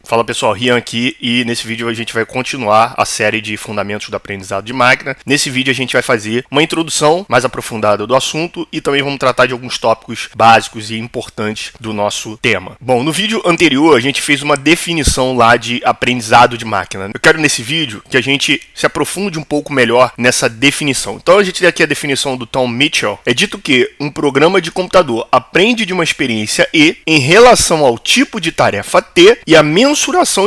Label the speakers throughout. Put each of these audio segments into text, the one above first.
Speaker 1: Fala pessoal, Rian aqui e nesse vídeo a gente vai continuar a série de fundamentos do aprendizado de máquina. Nesse vídeo a gente vai fazer uma introdução mais aprofundada do assunto e também vamos tratar de alguns tópicos básicos e importantes do nosso tema. Bom, no vídeo anterior a gente fez uma definição lá de aprendizado de máquina. Eu quero nesse vídeo que a gente se aprofunde um pouco melhor nessa definição. Então a gente tem aqui a definição do Tom Mitchell. É dito que um programa de computador aprende de uma experiência E em relação ao tipo de tarefa T e a mensuração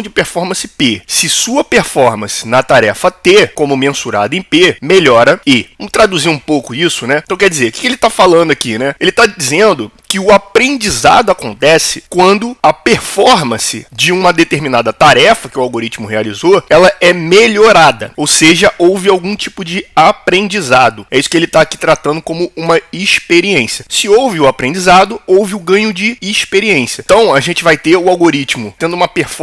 Speaker 1: de performance P, se sua performance na tarefa T, como mensurada em P, melhora E. Vamos traduzir um pouco isso, né? Então quer dizer, o que ele está falando aqui, né? Ele está dizendo que o aprendizado acontece quando a performance de uma determinada tarefa que o algoritmo realizou, ela é melhorada, ou seja, houve algum tipo de aprendizado. É isso que ele está aqui tratando como uma experiência. Se houve o aprendizado, houve o ganho de experiência. Então, a gente vai ter o algoritmo tendo uma performance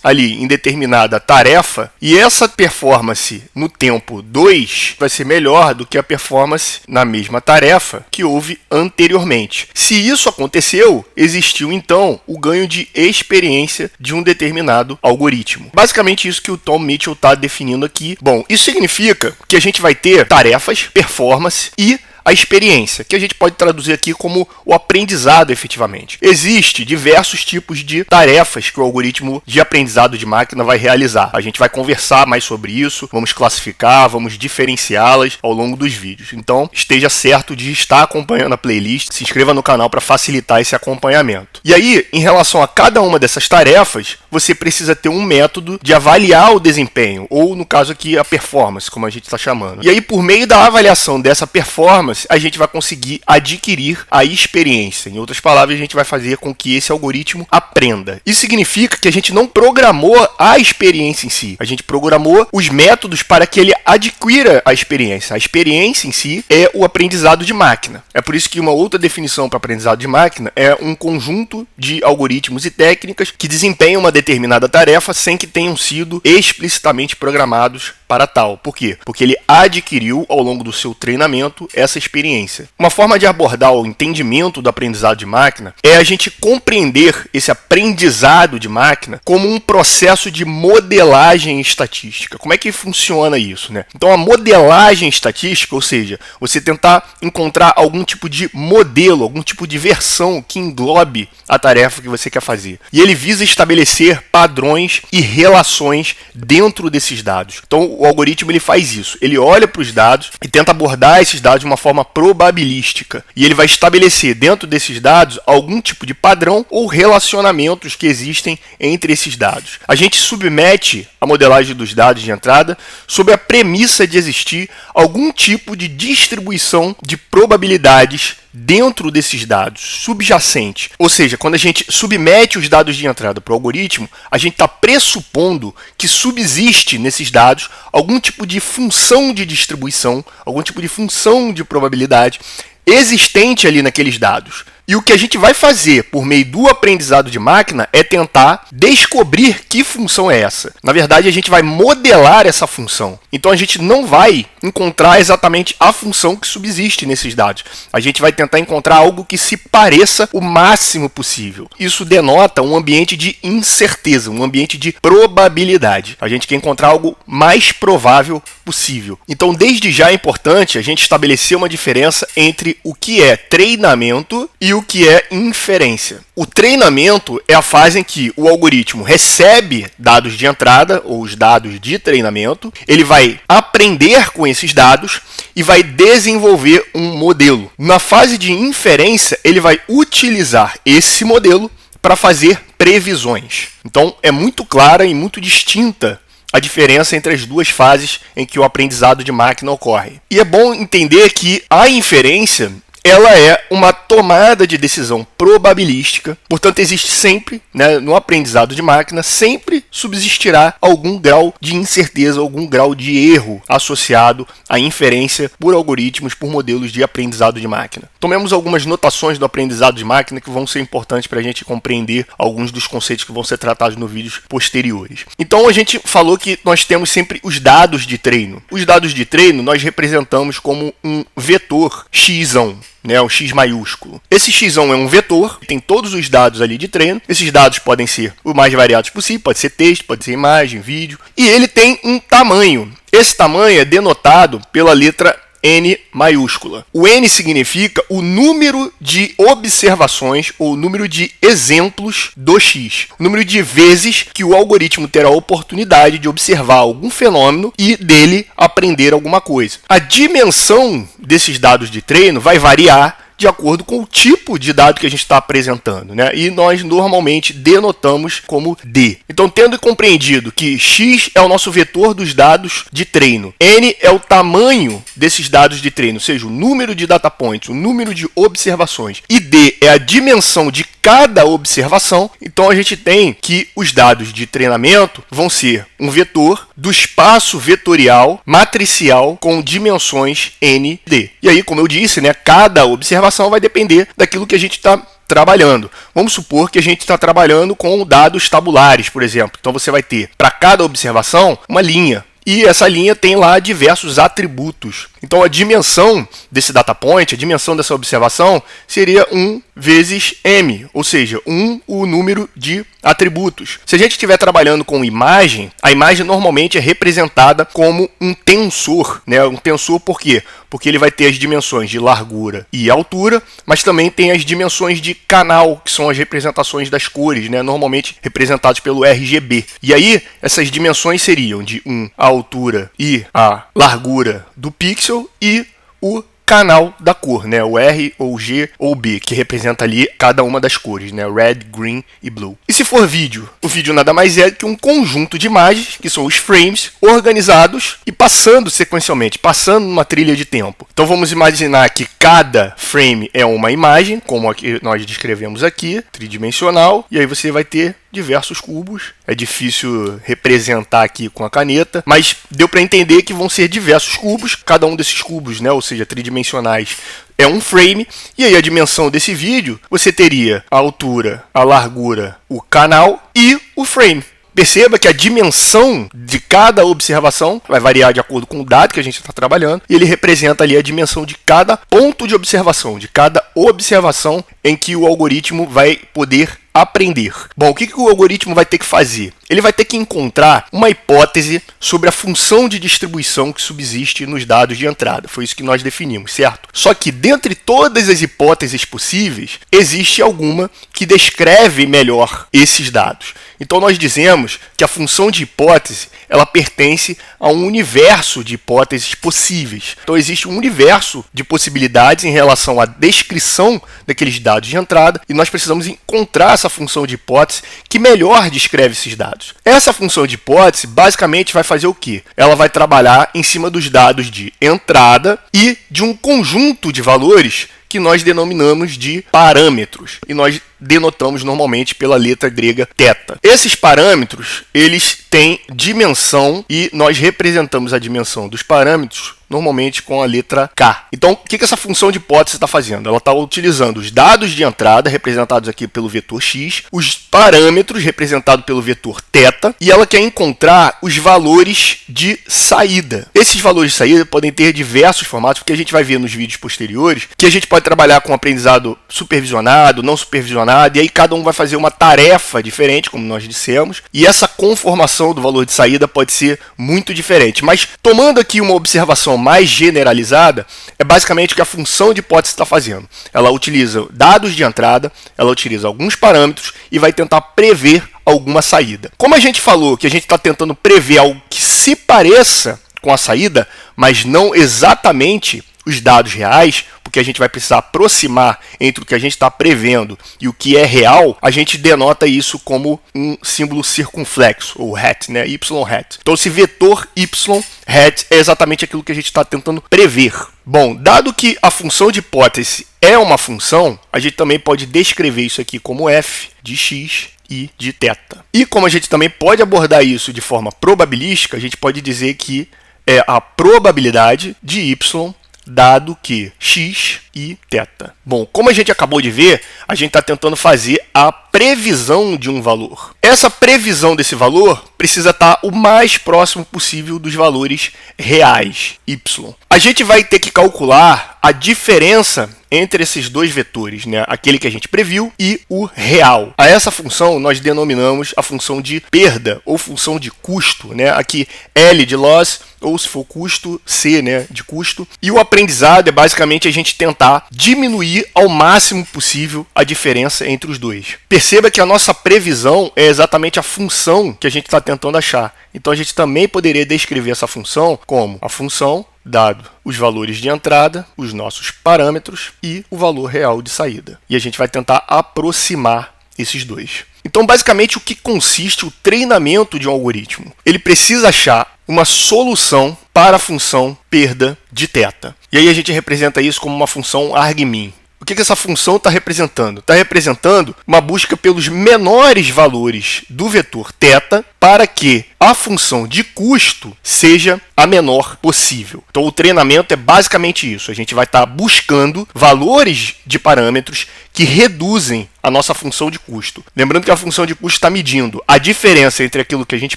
Speaker 1: ali em determinada tarefa, e essa performance no tempo 2 vai ser melhor do que a performance na mesma tarefa que houve anteriormente. Se isso aconteceu, existiu então o ganho de experiência de um determinado algoritmo. Basicamente isso que o Tom Mitchell está definindo aqui. Bom, isso significa que a gente vai ter tarefas, performance e a experiência, que a gente pode traduzir aqui como o aprendizado efetivamente. Existem diversos tipos de tarefas que o algoritmo de aprendizado de máquina vai realizar. A gente vai conversar mais sobre isso, vamos classificar, vamos diferenciá-las ao longo dos vídeos. Então, esteja certo de estar acompanhando a playlist, se inscreva no canal para facilitar esse acompanhamento. E aí, em relação a cada uma dessas tarefas, você precisa ter um método de avaliar o desempenho, ou no caso aqui, a performance, como a gente está chamando. E aí, por meio da avaliação dessa performance, a gente vai conseguir adquirir a experiência. Em outras palavras, a gente vai fazer com que esse algoritmo aprenda. Isso significa que a gente não programou a experiência em si. A gente programou os métodos para que ele adquira a experiência. A experiência em si é o aprendizado de máquina. É por isso que uma outra definição para aprendizado de máquina é um conjunto de algoritmos e técnicas que desempenham uma determinada tarefa sem que tenham sido explicitamente programados para tal. Por quê? Porque ele adquiriu ao longo do seu treinamento essa experiência. Uma forma de abordar o entendimento do aprendizado de máquina é a gente compreender esse aprendizado de máquina como um processo de modelagem estatística. Como é que funciona isso, né? Então a modelagem estatística, ou seja, você tentar encontrar algum tipo de modelo, algum tipo de versão que englobe a tarefa que você quer fazer. E ele visa estabelecer padrões e relações dentro desses dados. Então o algoritmo ele faz isso. Ele olha para os dados e tenta abordar esses dados de uma forma probabilística. E ele vai estabelecer dentro desses dados algum tipo de padrão ou relacionamentos que existem entre esses dados. A gente submete a modelagem dos dados de entrada sob a premissa de existir algum tipo de distribuição de probabilidades dentro desses dados, subjacente. Ou seja, quando a gente submete os dados de entrada para o algoritmo, a gente está pressupondo que subsiste nesses dados algum tipo de função de distribuição, algum tipo de função de probabilidade existente ali naqueles dados. E o que a gente vai fazer por meio do aprendizado de máquina é tentar descobrir que função é essa. Na verdade, a gente vai modelar essa função. Então, a gente não vai encontrar exatamente a função que subsiste nesses dados. A gente vai tentar encontrar algo que se pareça o máximo possível. Isso denota um ambiente de incerteza, um ambiente de probabilidade. A gente quer encontrar algo mais provável possível. Então, desde já é importante a gente estabelecer uma diferença entre o que é treinamento e o que é inferência. O treinamento é a fase em que o algoritmo recebe dados de entrada, ou os dados de treinamento, ele vai aprender com esses dados e vai desenvolver um modelo. Na fase de inferência, ele vai utilizar esse modelo para fazer previsões. Então, é muito clara e muito distinta a diferença entre as duas fases em que o aprendizado de máquina ocorre. E é bom entender que a inferência ela é uma tomada de decisão probabilística, portanto existe sempre, né, no aprendizado de máquina, sempre subsistirá algum grau de incerteza, algum grau de erro associado à inferência por algoritmos, por modelos de aprendizado de máquina. Tomemos algumas notações do aprendizado de máquina que vão ser importantes para a gente compreender alguns dos conceitos que vão ser tratados nos vídeos posteriores. Então a gente falou que nós temos sempre os dados de treino. Os dados de treino nós representamos como um vetor x1. né, um X maiúsculo. Esse X é um vetor, tem todos os dados ali de treino. Esses dados podem ser o mais variados possível, pode ser texto, pode ser imagem, vídeo. E ele tem um tamanho. Esse tamanho é denotado pela letra N maiúscula. O N significa o número de observações ou número de exemplos do X. O número de vezes que o algoritmo terá a oportunidade de observar algum fenômeno e dele aprender alguma coisa. A dimensão desses dados de treino vai variar de acordo com o tipo de dado que a gente está apresentando, né? E nós normalmente denotamos como D. Então, tendo compreendido que X é o nosso vetor dos dados de treino, N é o tamanho desses dados de treino, ou seja, o número de data points, o número de observações, e D é a dimensão de cada observação, então a gente tem que os dados de treinamento vão ser um vetor do espaço vetorial matricial com dimensões N, D. E aí, como eu disse, né, cada observação vai depender daquilo que a gente está trabalhando. Vamos supor que a gente está trabalhando com dados tabulares, por exemplo. Então você vai ter para cada observação uma linha. E essa linha tem lá diversos atributos. Então a dimensão desse data point, a dimensão dessa observação, seria 1 vezes m, ou seja, o número de atributos. Se a gente estiver trabalhando com imagem, a imagem normalmente é representada como um tensor, né? Um tensor por quê? Porque ele vai ter as dimensões de largura e altura, mas também tem as dimensões de canal, que são as representações das cores, né? Normalmente representadas pelo RGB. E aí, essas dimensões seriam de a altura e a largura do pixel e o canal da cor, né? O R ou G ou B, que representa ali cada uma das cores, né? Red, green e blue. E se for vídeo? O vídeo nada mais é que um conjunto de imagens, que são os frames, organizados e passando sequencialmente, passando numa trilha de tempo. Então vamos imaginar que cada frame é uma imagem, como nós descrevemos aqui, tridimensional, e aí você vai ter diversos cubos. É difícil representar aqui com a caneta, mas deu para entender que vão ser diversos cubos, cada um desses cubos, né, ou seja, tridimensionais, é um frame, e aí a dimensão desse vídeo, você teria a altura, a largura, o canal e o frame. Perceba que a dimensão de cada observação vai variar de acordo com o dado que a gente está trabalhando, e ele representa ali a dimensão de cada ponto de observação, de cada observação em que o algoritmo vai poder aprender. Bom, o que o algoritmo vai ter que fazer? Ele vai ter que encontrar uma hipótese sobre a função de distribuição que subsiste nos dados de entrada. Foi isso que nós definimos, certo? Só que dentre todas as hipóteses possíveis, existe alguma que descreve melhor esses dados. Então nós dizemos que a função de hipótese, ela pertence a um universo de hipóteses possíveis. Então existe um universo de possibilidades em relação à descrição daqueles dados de entrada, e nós precisamos encontrar essa função de hipótese que melhor descreve esses dados. Essa função de hipótese basicamente vai fazer o quê? Ela vai trabalhar em cima dos dados de entrada e de um conjunto de valores que nós denominamos de parâmetros, e nós denotamos normalmente pela letra grega θ. Esses parâmetros, eles têm dimensão, e nós representamos a dimensão dos parâmetros normalmente com a letra K. Então, o que essa função de hipótese está fazendo? Ela está utilizando os dados de entrada, representados aqui pelo vetor x, os parâmetros, representados pelo vetor θ, e ela quer encontrar os valores de saída. Esses valores de saída podem ter diversos formatos, porque a gente vai ver nos vídeos posteriores que a gente pode trabalhar com aprendizado supervisionado, não supervisionado, e aí cada um vai fazer uma tarefa diferente, como nós dissemos, e essa conformação do valor de saída pode ser muito diferente. Mas, tomando aqui uma observação mais generalizada, é basicamente o que a função de hipótese está fazendo. Ela utiliza dados de entrada, ela utiliza alguns parâmetros e vai tentar prever alguma saída. Como a gente falou que a gente está tentando prever algo que se pareça com a saída, mas não exatamente os dados reais, porque a gente vai precisar aproximar entre o que a gente está prevendo e o que é real, a gente denota isso como um símbolo circunflexo, ou hat, né? Y hat. Então, esse vetor Y hat é exatamente aquilo que a gente está tentando prever. Bom, dado que a função de hipótese é uma função, a gente também pode descrever isso aqui como f de x e de θ. E como a gente também pode abordar isso de forma probabilística, a gente pode dizer que é a probabilidade de y dado que x e θ. Bom, como a gente acabou de ver, a gente está tentando fazer a previsão de um valor. Essa previsão desse valor precisa estar o mais próximo possível dos valores reais, y. A gente vai ter que calcular a diferença entre esses dois vetores, né? Aquele que a gente previu e o real. A essa função nós denominamos a função de perda ou função de custo, né? Aqui L de loss, ou se for custo, C, né, de custo. E o aprendizado é basicamente a gente tentar diminuir ao máximo possível a diferença entre os dois. Perceba que a nossa previsão é exatamente a função que a gente está tentando achar. Então a gente também poderia descrever essa função como a função dado os valores de entrada, os nossos parâmetros e o valor real de saída. E a gente vai tentar aproximar esses dois. Então, basicamente, o que consiste o treinamento de um algoritmo? Ele precisa achar uma solução para a função perda de θ. E aí a gente representa isso como uma função argmin. O que essa função está representando? Está representando uma busca pelos menores valores do vetor θ para que a função de custo seja a menor possível. Então, o treinamento é basicamente isso. A gente vai estar buscando valores de parâmetros que reduzem a nossa função de custo. Lembrando que a função de custo está medindo a diferença entre aquilo que a gente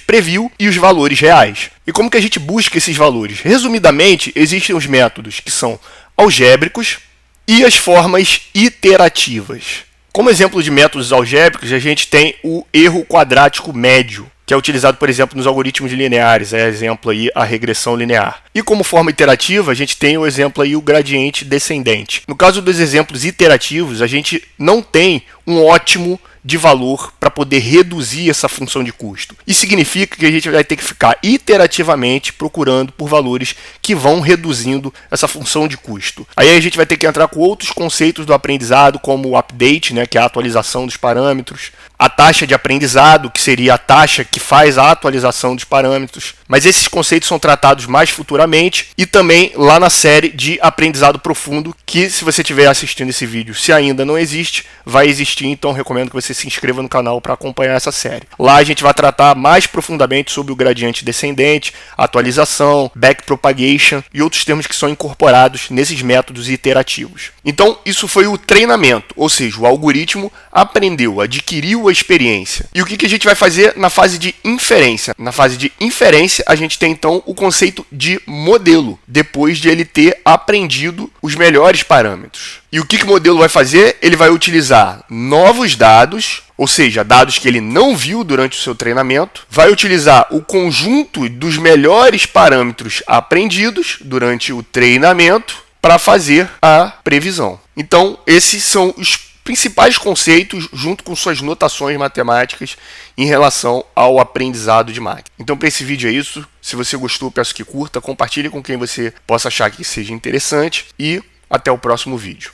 Speaker 1: previu e os valores reais. E como que a gente busca esses valores? Resumidamente, existem os métodos que são algébricos e as formas iterativas. Como exemplo de métodos algébricos, a gente tem o erro quadrático médio, que é utilizado, por exemplo, nos algoritmos lineares, exemplo aí a regressão linear. E como forma iterativa, a gente tem o exemplo aí o gradiente descendente. No caso dos exemplos iterativos, a gente não tem um ótimo de valor para poder reduzir essa função de custo. Isso significa que a gente vai ter que ficar iterativamente procurando por valores que vão reduzindo essa função de custo. Aí a gente vai ter que entrar com outros conceitos do aprendizado, como o update, né, que é a atualização dos parâmetros, a taxa de aprendizado, que seria a taxa que faz a atualização dos parâmetros. Mas esses conceitos são tratados mais futuramente e também lá na série de aprendizado profundo, que se você estiver assistindo esse vídeo, se ainda não existe, vai existir, então recomendo que você se inscreva no canal para acompanhar essa série. Lá a gente vai tratar mais profundamente sobre o gradiente descendente, atualização, backpropagation e outros termos que são incorporados nesses métodos iterativos. Então, isso foi o treinamento, ou seja, o algoritmo aprendeu, adquiriu a experiência. E o que a gente vai fazer na fase de inferência? Na fase de inferência, a gente tem então o conceito de modelo, depois de ele ter aprendido os melhores parâmetros. E o que o modelo vai fazer? Ele vai utilizar novos dados, ou seja, dados que ele não viu durante o seu treinamento, vai utilizar o conjunto dos melhores parâmetros aprendidos durante o treinamento para fazer a previsão. Então, esses são os principais conceitos, junto com suas notações matemáticas, em relação ao aprendizado de máquina. Então, para esse vídeo é isso. Se você gostou, peço que curta, compartilhe com quem você possa achar que seja interessante e até o próximo vídeo.